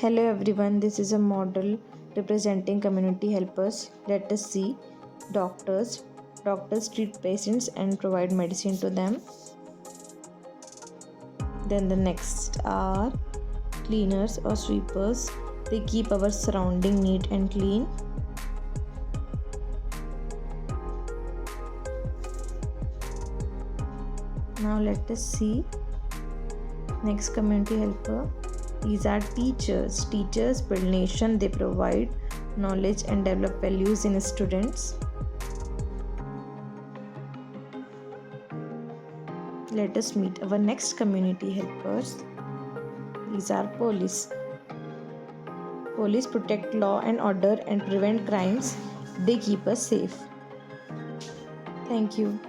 Hello everyone, this is a model representing community helpers. Let us see. Doctors. Doctors treat patients and provide medicine to them. Then the next are cleaners or sweepers. They keep our surrounding neat and clean. Now let us see. Next community helper. These are teachers. Teachers build nation. They provide knowledge and develop values in students. Let us meet our next community helpers. These are police. Police protect law and order and prevent crimes. They keep us safe. Thank you.